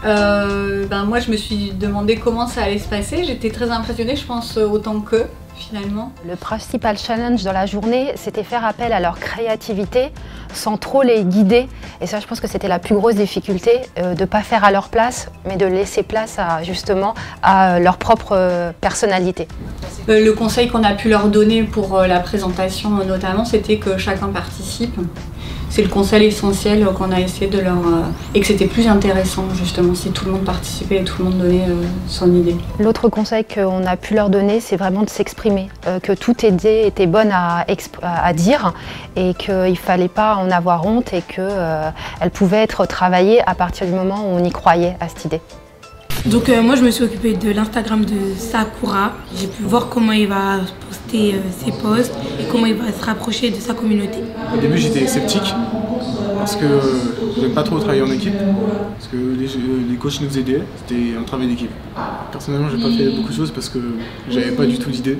Moi je me suis demandé comment ça allait se passer. J'étais très impressionnée, je pense autant qu'eux finalement. Le principal challenge dans la journée, c'était faire appel à leur créativité sans trop les guider. Et ça, je pense que c'était la plus grosse difficulté, de ne pas faire à leur place, mais de laisser place justement à leur propre personnalité. Le conseil qu'on a pu leur donner pour la présentation notamment, c'était que chacun participe. C'est le conseil essentiel qu'on a essayé de leur... et que c'était plus intéressant justement si tout le monde participait et tout le monde donnait son idée. L'autre conseil qu'on a pu leur donner, c'est vraiment de s'exprimer, que toute idée était bonne à dire et qu'il ne fallait pas en avoir honte et qu'elle pouvait être travaillée à partir du moment où on y croyait à cette idée. Donc moi je me suis occupée de l'Instagram de Sakura. J'ai pu voir comment il va poster ses posts et comment il va se rapprocher de sa communauté. Au début j'étais sceptique parce que je n'aime pas trop travailler en équipe, parce que les coachs nous aidaient, c'était un travail d'équipe. Personnellement j'ai pas fait beaucoup de choses parce que j'avais pas du tout d'idée.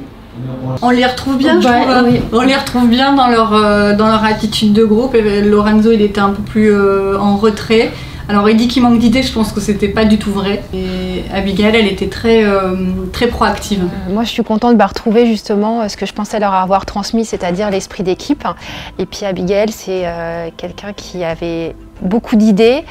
On les retrouve bien, je trouve. Oui. On les retrouve bien dans leur attitude de groupe. Et Lorenzo il était un peu plus en retrait. Alors il dit qu'il manque d'idées, je pense que c'était pas du tout vrai. Et Abigail, elle était très proactive. Moi je suis contente de retrouver justement ce que je pensais leur avoir transmis, c'est-à-dire l'esprit d'équipe. Et puis Abigail, c'est quelqu'un qui avait beaucoup d'idées,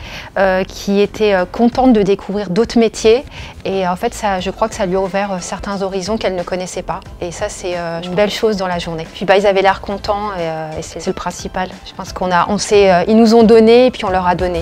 qui était contente de découvrir d'autres métiers. Et en fait, je crois que ça lui a ouvert certains horizons qu'elle ne connaissait pas. Et ça, c'est une belle chose dans la journée. Puis ils avaient l'air contents et c'est le principal. Je pense qu'ils nous ont donné et puis on leur a donné.